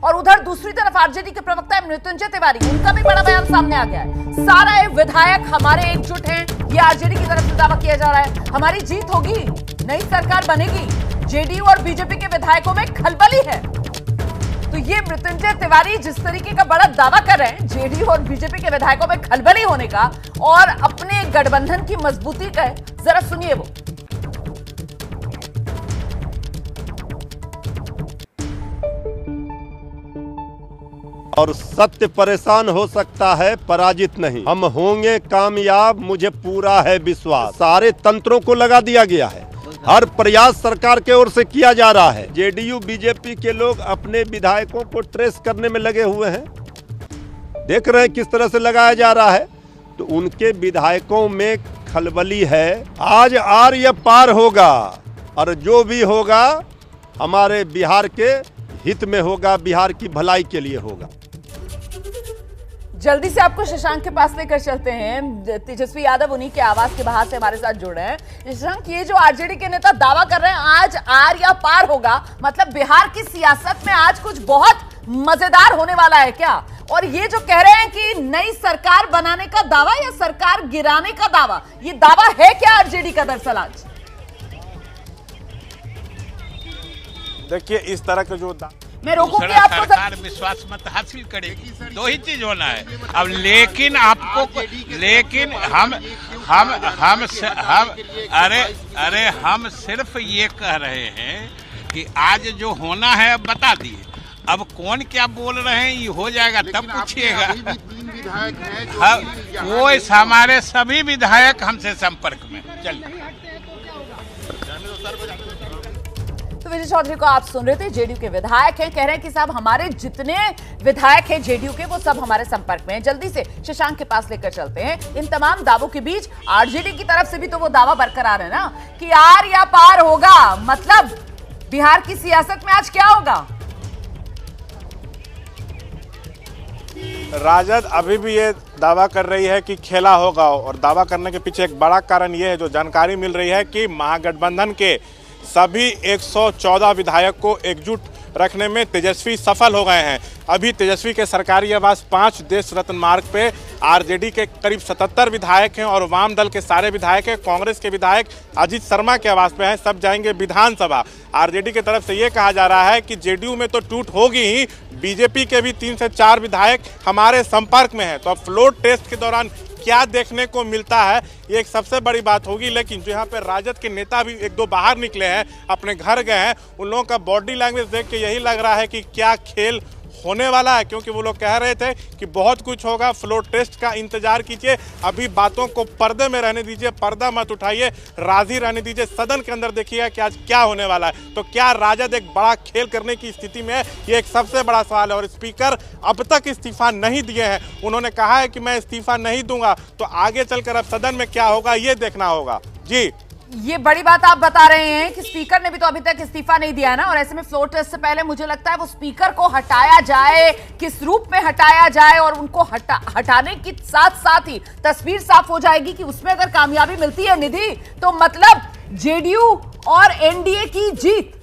और उधर दूसरी तरफ आरजेडी के प्रवक्ता मृत्युंजय तिवारी, उनका भी बड़ा बयान सामने आ गया है। सारे विधायक हमारे एकजुट हैं, ये आरजेडी की तरफ से दावा किया जा रहा है। हमारी जीत होगी, नई सरकार बनेगी, जेडीयू और बीजेपी के विधायकों में खलबली है। तो ये मृत्युंजय तिवारी जिस तरीके का बड़ा दावा कर रहे हैं जेडीयू और बीजेपी के विधायकों में खलबली होने का और अपने गठबंधन की मजबूती का, जरा सुनिए वो। और सत्य परेशान हो सकता है, पराजित नहीं। हम होंगे कामयाब, मुझे पूरा है विश्वास। सारे तंत्रों को लगा दिया गया है, हर प्रयास सरकार के ओर से किया जा रहा है। जेडीयू बीजेपी के लोग अपने विधायकों को ट्रेस करने में लगे हुए हैं, देख रहे हैं किस तरह से लगाया जा रहा है। तो उनके विधायकों में खलबली है। आज आर या पार होगा, और जो भी होगा हमारे बिहार के हित में होगा, बिहार की भलाई के लिए होगा। जल्दी से आपको शशांक के पास लेकर चलते हैं। तेजस्वी यादव उन्हीं के आवाज के बाहर से हमारे साथ जुड़े हैं। शशांक, ये जो आरजेडी के नेता दावा कर रहे हैं आज आर या पार होगा, मतलब बिहार की सियासत में आज कुछ बहुत मजेदार होने वाला है क्या? और ये जो कह रहे हैं कि नई सरकार बनाने का दावा या सरकार गिराने का दावा, ये दावा है क्या आरजेडी का दरअसल आज? देखिए, इस तरह का जो मैं रोकूंगी आपको। सरकार विश्वास मत हासिल करेगी, दो ही चीज होना है अब। लेकिन आपको, लेकिन हम हम सिर्फ ये कह रहे हैं कि आज जो होना है अब बता दिए। अब कौन क्या बोल रहे हैं ये हो जाएगा तब पूछिएगा। वो हमारे सभी विधायक हमसे संपर्क में। चलिए, विजय चौधरी को आप सुन रहे थे, जेडीयू के विधायक हैं, कह रहे हैं कि साहब हमारे जितने विधायक हैं जेडीयू के वो सब हमारे संपर्क में हैं। जल्दी से शशांक के पास लेकर चलते हैं। इन तमाम दावों के बीच आरजेडी की तरफ से भी तो वो दावा बरकरार है ना कि आर या पार होगा, मतलब बिहार की सियासत में आज क्या होगा? राजद अभी भी ये दावा कर रही है कि खेला होगा, और दावा करने के पीछे एक बड़ा कारण ये है, जो जानकारी मिल रही है कि महागठबंधन के सभी 114 विधायक को एकजुट रखने में तेजस्वी सफल हो गए हैं। अभी तेजस्वी के सरकारी आवास 5 देश रत्न मार्ग पे आरजेडी के करीब 77 विधायक हैं और वाम दल के सारे विधायक हैं। कांग्रेस के विधायक अजीत शर्मा के आवास पे हैं, सब जाएंगे विधानसभा। आरजेडी की तरफ से ये कहा जा रहा है कि जेडीयू में तो टूट होगी ही, बीजेपी के भी 3 से 4 विधायक हमारे संपर्क में हैं। तो अब फ्लोर टेस्ट के दौरान क्या देखने को मिलता है, ये एक सबसे बड़ी बात होगी। लेकिन जो यहाँ पे राजद के नेता भी 1-2 बाहर निकले हैं, अपने घर गए हैं, उन लोगों का बॉडी लैंग्वेज देख के यही लग रहा है कि क्या खेल होने वाला है, क्योंकि वो लोग कह रहे थे कि बहुत कुछ होगा, फ्लोर टेस्ट का इंतजार कीजिए, अभी बातों को पर्दे में रहने दीजिए, पर्दा मत उठाइए, राजी रहने दीजिए, सदन के अंदर देखिएगा कि आज क्या होने वाला है। तो क्या राजद एक बड़ा खेल करने की स्थिति में है, ये एक सबसे बड़ा सवाल है। और स्पीकर अब तक इस्तीफा नहीं दिए हैं, उन्होंने कहा है कि मैं इस्तीफा नहीं दूंगा। तो आगे चलकर अब सदन में क्या होगा ये देखना होगा। जी, ये बड़ी बात आप बता रहे हैं कि स्पीकर ने भी तो अभी तक इस्तीफा नहीं दिया है ना, और ऐसे में फ्लोर टेस्ट से पहले मुझे लगता है वो स्पीकर को हटाया जाए, किस रूप में हटाया जाए, और उनको हटाने के साथ साथ ही तस्वीर साफ हो जाएगी कि उसमें अगर कामयाबी मिलती है निधि, तो मतलब जेडीयू और एनडीए की जीत।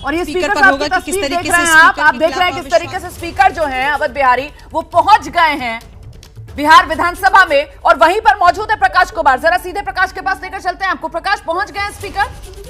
और ये स्पीकर साहब की तस्वीर देख रहे हैं आप देख रहे हैं किस तरीके से स्पीकर जो हैं अवध बिहारी वो पहुंच गए हैं बिहार विधानसभा में, और वहीं पर मौजूद है प्रकाश कुमार। जरा सीधे प्रकाश के पास लेकर चलते हैं आपको। प्रकाश, पहुंच गए हैं स्पीकर?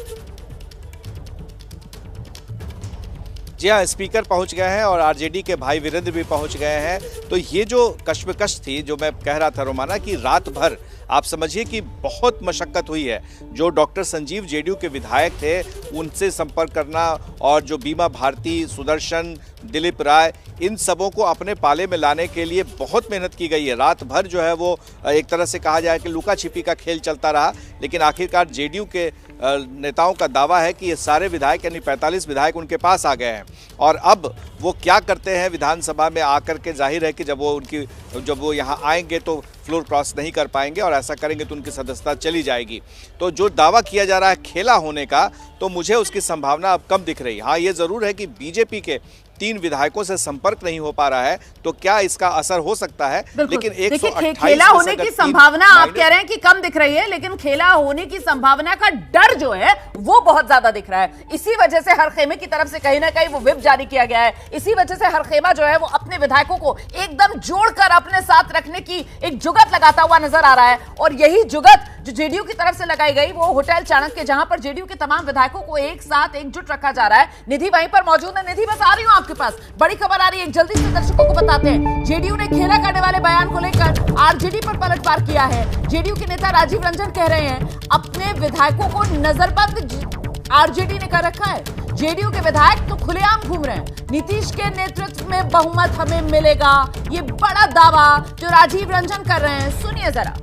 जी हाँ, स्पीकर पहुंच गए हैं और आरजेडी के भाई वीरेंद्र भी पहुंच गए हैं। तो ये जो कश्मकश थी, जो मैं कह रहा था रोमाना, कि रात भर आप समझिए कि बहुत मशक्कत हुई है। जो डॉक्टर संजीव जेडीयू के विधायक थे उनसे संपर्क करना, और जो बीमा भारती, सुदर्शन, दिलीप राय, इन सबों को अपने पाले में लाने के लिए बहुत मेहनत की गई है। रात भर जो है वो एक तरह से कहा जाए कि लुका छिपी का खेल चलता रहा। लेकिन आखिरकार जेडीयू के नेताओं का दावा है कि ये सारे विधायक यानी 45 विधायक उनके पास आ गए हैं, और अब वो क्या करते हैं विधानसभा में आकर के, जाहिर है कि जब वो यहाँ आएंगे तो फ्लोर क्रॉस नहीं कर पाएंगे, और ऐसा करेंगे तो उनकी सदस्यता चली जाएगी। तो जो दावा किया जा रहा है खेला होने का, तो मुझे उसकी संभावना अब कम दिख रही है। हाँ, ये ज़रूर है कि बीजेपी के 3 विधायकों से संपर्क नहीं हो पा रहा है, तो क्या इसका असर हो सकता है? लेकिन देखिए, 128 खेला होने की संभावना आप माइनस कह रहे हैं कि कम दिख रही है, लेकिन खेला होने की संभावना का डर जो है वो बहुत ज्यादा दिख रहा है। इसी वजह से हर खेमे की तरफ से कहीं ना कहीं वो व्हिप जारी किया गया है। इसी वजह से हर खेमा जो है वो अपने विधायकों को एकदम जोड़कर अपने साथ रखने की एक जुगत लगाता हुआ नजर आ रहा है। और यही जुगत जो जेडीयू की तरफ से लगाई गई वो होटल चाणक्य, जहां पर जेडीयू के तमाम विधायकों को एक साथ एकजुट रखा जा रहा है। निधि वहीं पर मौजूद है। निधि, बस आ रही हूं आपके पास, बड़ी खबर आ रही है, जल्दी से दर्शकों को बताते हैं। जेडीयू ने खेला करने वाले बयान को लेकर आरजेडी पर पलटवार किया है। जेडीयू के नेता राजीव रंजन कह रहे हैं अपने विधायकों को नजरबंद आरजेडी ने कर रखा है। जेडीयू के विधायक तो खुलेआम घूम रहे हैं, नीतीश के नेतृत्व में बहुमत हमें मिलेगा, ये बड़ा दावा जो राजीव रंजन कर रहे हैं, सुनिए जरा।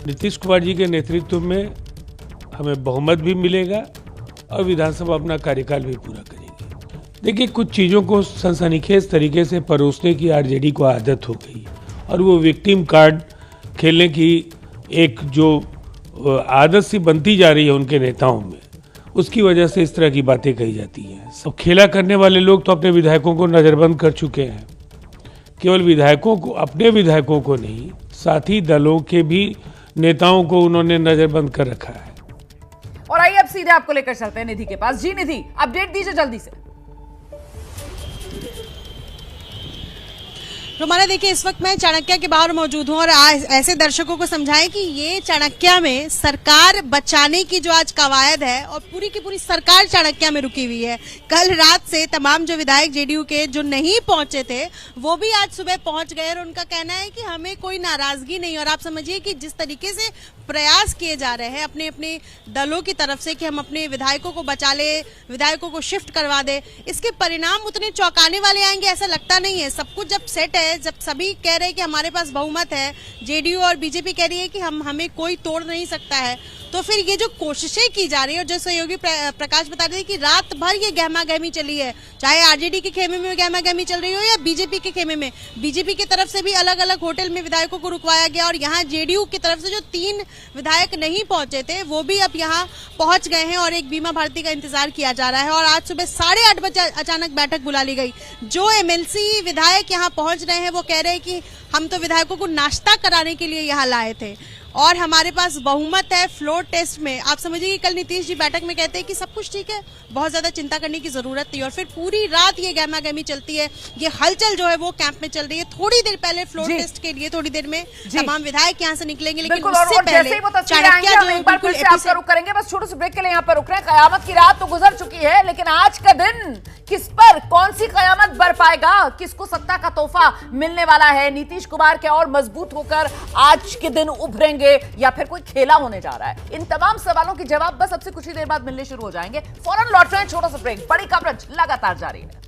नीतीश कुमार जी के नेतृत्व में हमें बहुमत भी मिलेगा और विधानसभा अपना कार्यकाल भी पूरा करेगी। देखिए, कुछ चीज़ों को सनसनीखेज तरीके से परोसने की आरजेडी को आदत हो गई और वो विक्टिम कार्ड खेलने की एक जो आदत सी बनती जा रही है उनके नेताओं में, उसकी वजह से इस तरह की बातें कही जाती हैं। सब खेला करने वाले लोग तो अपने विधायकों को नज़रबंद कर चुके हैं। केवल विधायकों को, अपने विधायकों को नहीं, साथी दलों के भी नेताओं को उन्होंने नजरबंद कर रखा है। और आइए अब सीधे आपको लेकर चलते हैं निधि के पास। जी निधि, अपडेट दीजिए जल्दी से। रोमाना, देखिए, इस वक्त मैं चाणक्य के बाहर मौजूद हूं और ऐसे दर्शकों को समझाएं कि ये चाणक्य में सरकार बचाने की जो आज कवायद है और पूरी की पूरी सरकार चाणक्य में रुकी हुई है। कल रात से तमाम जो विधायक जेडीयू के जो नहीं पहुंचे थे वो भी आज सुबह पहुंच गए और उनका कहना है कि हमें कोई नाराजगी नहीं। और आप समझिए कि जिस तरीके से प्रयास किए जा रहे हैं अपने अपने दलों की तरफ से कि हम अपने विधायकों को बचा ले, विधायकों को शिफ्ट करवा दे, इसके परिणाम उतने चौंकाने वाले आएंगे ऐसा लगता नहीं है। सब कुछ जब सेट है, जब सभी कह रहे हैं कि हमारे पास बहुमत है, जेडीयू और बीजेपी कह रही है कि हमें कोई तोड़ नहीं सकता है, तो फिर ये जो कोशिशें की जा रही है और जो सहयोगी प्रकाश बता रहे हैं कि रात भर ये गहमा गहमी चली है, चाहे आरजेडी के खेमे में गहमा गहमी चल रही हो या बीजेपी के खेमे में। बीजेपी की तरफ से भी अलग अलग होटल में विधायकों को रुकवाया गया और यहाँ जेडीयू की तरफ से जो 3 विधायक नहीं पहुंचे थे वो भी अब यहाँ पहुंच गए हैं और एक बीमा भारती का इंतजार किया जा रहा है। और आज सुबह 8:30 बजे अचानक बैठक बुला ली गई। जो एमएलसी विधायक यहाँ पहुंच रहे हैं वो कह रहे हैं कि हम तो विधायकों को नाश्ता कराने के लिए यहाँ लाए थे और हमारे पास बहुमत है फ्लोर टेस्ट में। आप समझिए कि कल नीतीश जी बैठक में कहते हैं कि सब कुछ ठीक है, बहुत ज्यादा चिंता करने की जरूरत नहीं। और फिर पूरी रात ये गहमा गहमी चलती है, ये हलचल जो है वो कैंप में चल रही है। थोड़ी देर पहले फ्लोर टेस्ट के लिए थोड़ी देर में तमाम विधायक यहाँ से निकलेंगे, लेकिन उससे पहले चाणक्य जो है बिल्कुल आपका रुक करेंगे। बस छोटे से ब्रेक के लिए यहाँ पर रुक रहे हैं। कयामत की रात तो गुजर चुकी है, लेकिन आज का दिन किस पर कौन सी कयामत बर पाएगा, किसको सत्ता का तोहफा मिलने वाला है, नीतीश कुमार क्या और मजबूत होकर आज के दिन उभरेंगे या फिर कोई खेला होने जा रहा है, इन तमाम सवालों के जवाब बस अब से कुछ ही देर बाद मिलने शुरू हो जाएंगे। फौरन लौट रहे हैं, छोटा सा ब्रेक, बड़ी कवरेज लगातार जारी है।